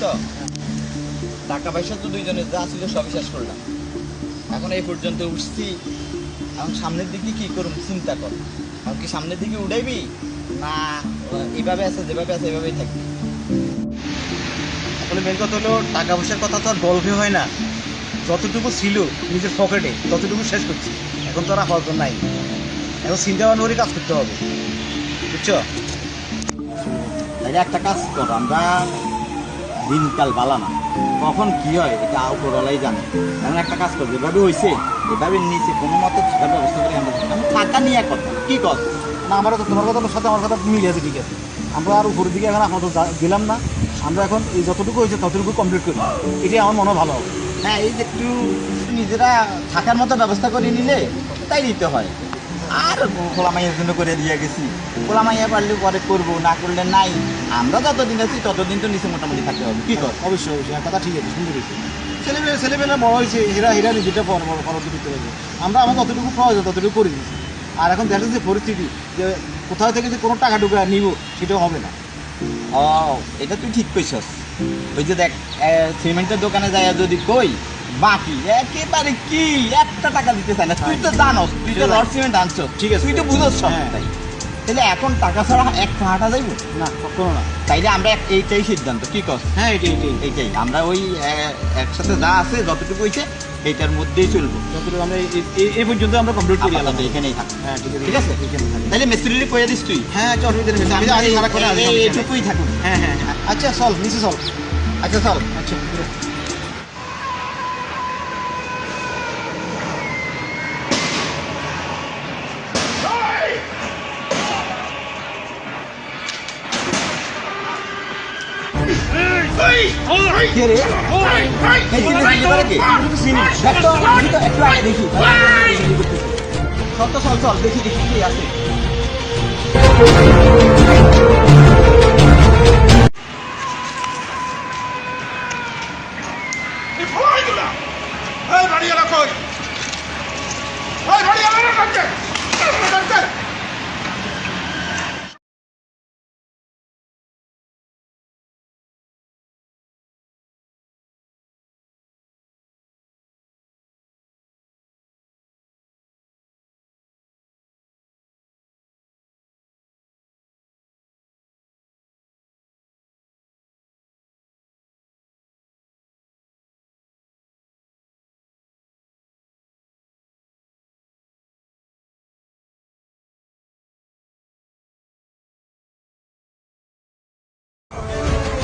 তো টাকা পয়সা তো দুইজনের যা ছিল সবই শেষ করলাম। এখন এই পর্যন্ত উঠছি, এখন সামনের দিকে কি করুম চিন্তা কর। এখন কি সামনের দিকে উঠাইবি না এইভাবে আছে যেভাবে আছে এভাবেই থাকবি? আসলে মেন কথা হলো টাকা পয়সার কথা তো আর গল্পে হয় না। যতটুকু ছিল নিজের পকেটে ততটুকু শেষ করছি, এখন তো আর হয়তো নাই। এখন চিন্তা ভাবনা করে কাজ করতে হবে, বুঝছো? তাইলে একটা কাজ কর, আমরা দিনকাল বালা না, কখন কি হয় এটা উপরওয়ালাই জানে। এমন একটা কাজ কর, যেভাবে হয়েছে এভাবে নিচে কোনো মতো থাকার ব্যবস্থা করে আমরা টাকা নিয়ে কথা কি কর না, আমারও তো তোমার কথার সাথে আমার কথা মিলে আছে, ঠিক আছে। আমরা আর উপরের দিকে এখন আপাতত গেলাম না, আমরা এখন এই যতটুকু হয়েছে ততটুকু কমপ্লিট করি, এটাই আমার মনে ভালো হবে। হ্যাঁ, এই যে একটু নিজেরা থাকার মতো ব্যবস্থা করে নিলে তাই নিতে হয়। আর খোলা মাইয়ের জন্য করে দিয়ে গেছি, খোলা মাইয়া পারলে পরে করবো, না করলে নাই। আমরা যতদিন আছি ততদিন তো নিচে মোটামুটি থাকতে হবে, কি কর? অবশ্যই অবশ্যই, কথা ঠিক আছে, সুন্দর হয়েছে। ছেলেমেয়েরা বড় হয়েছে, এরা নিজেটা ফলো দিতে পারবে। আমরা আমার যতটুকু প্রয়োজন ততটুকু করে দিচ্ছি। আর এখন দেখা যে পরিস্থিতি, যে কোথাও থেকে যে কোনো টাকা টুকা নিব সেটাও হবে না। ও, এটা তুই ঠিক কইছস। ওই যে দেখ, সিমেন্টের দোকানে যায় যদি কই বাকি একেবারে কি একটা টাকা দিতে চায় না। তুই তো জানোস, তুই তো রড সিমেন্ট আনছো, ঠিক আছে, তুই তো বুঝোস সব। হ্যাঁ। তাহলে এখন টাকা ছাড়া এক হাঁটা যাইব না, কখনো না। তাইলে আমরা এইটাই সিদ্ধান্ত, কি কস? হ্যাঁ, এইটাই আমরা ওই একসাথে যা আছে যতটুকু হয়েছে এইটার মধ্যেই চলবো। যতটুকু আমরা এই পর্যন্ত আমরা কমপ্লিট করি, আপাতত এখানেই থাক। হ্যাঁ, ঠিক আছে। তাহলে মিস্ত্রিরে কইয়া দিস তুই। হ্যাঁ, চল এইটুকুই থাকুন। হ্যাঁ হ্যাঁ, আচ্ছা চল নিচে চল। আচ্ছা চল। আচ্ছা কে রে? এই চিনে চিনতে পারে কে? দেখ তো, আমি তো একটু আগে দেখি। চল তো, চল দেখি কি আছে।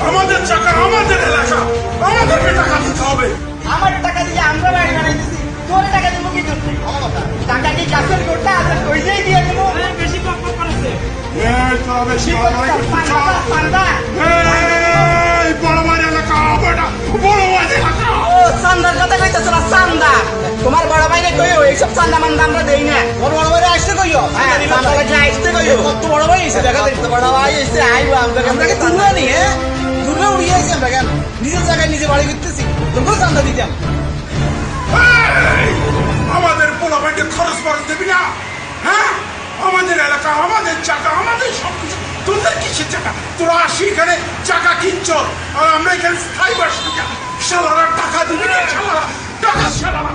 আমাদের টাকা, আমাদের এলাকা, আমাদেরকে টাকা দিতে হবে। আমার টাকা দিয়ে আমরা বাড়ি বানাইতেছি, তোর টাকা দিব কি করতে? টাকা কি গাছের গোটা আছে, কইলেই দিয়ে দেবো। বেশি তোরা বেশি বাড়াবাড়ি করছিস। এই বড় মারি এলাকা, বড় মারি এলাকা। ও চান্দার কথা কইতেছ না? চান্দা তোমার বড় ভাইরে কইও, এইসব চান্দা মান্দা আমরা দেই না। বড় ভাই আসতে কইও, চান্দা লাগলে আসতে কইও। কত বড় ভাই এসে দেখা দেখি। বড় ভাই এসে আইবো, আমরা কি দূরে নি? দূরে উড়িয়ে আসি আমরা, কেন নিজের জায়গায় নিজে বাড়ি করতেছি, তোমরা চান্দা দিতাম। এই, আমাদের পোলাপাইকে খরচ ফরচ দেবি না? হ্যাঁ, আমাদের এলাকা, আমাদের জায়গা, আমাদের সবকিছু। তোদের কিসের জায়গা? তোরা আসি এখানে জায়গা কিনছ, আর আমরা এখানে স্থায়ী বাসিন্দা। শালারা টাকা দিবি না, শালারা টাকা, শালারা।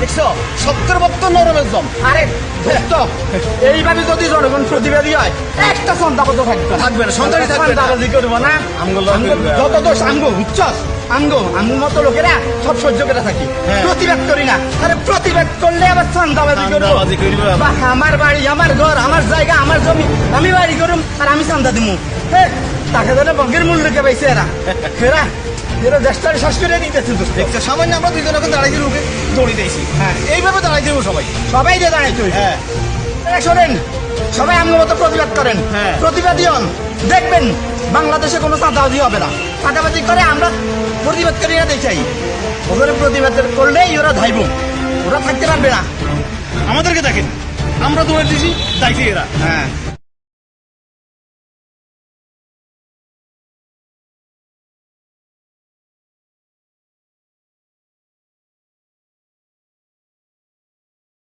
দেখছো 70-72 নরম একদম। আরে দোস্ত, এইভাবে যদি জনগণ প্রতিবাদী হয় একটা সন্তাপদ থাকবে না, সন্তানই থাকবে না। সন্তাপদি করবো না। যত দোষ আমগো, বুঝছস? আমগো মতো লোকেরা সব সহ্য করে থাকি, হ্যাঁ। প্রতিবাদ করি না। আরে প্রতিবাদ করলে আবার চান্দাবাজি করবো? বাহ, আমার বাড়ি, আমার ঘর, আমার জায়গা, আমার জমি, আমি বাড়ি করুম আর আমি চান্দা দিমু? টাকা ধরে বঙ্গের মূল্যকে পাইছে এরা দেশটারে শ্বাস করে দিতেছে। দেখছো, সামান্য আমরা দুইজন এখন দাঁড়াইছি, লোকে দড়ি দিয়েছি। হ্যাঁ, এইভাবে দাঁড়াই দেবো সবাই। সবাই যে দাঁড়াইতে হইবে। হ্যাঁ, শোনেন, সবাই আমার মতো প্রতিবাদ করেন। হ্যাঁ। প্রতিবাদী হন, দেখবেন বাংলাদেশে কোনো চাঁদাবাজি হবে না। চাঁদাবাজি করে আমরা প্রতিবাদকারীরা দেখাই, ওদের প্রতিবাদ করলেই ওরা ধাইব, ওরা থাকতে পারবে না। আমাদেরকে দেখেন, আমরা দৌড়ে দিয়েছি, দায়িত্ব এরা। হ্যাঁ,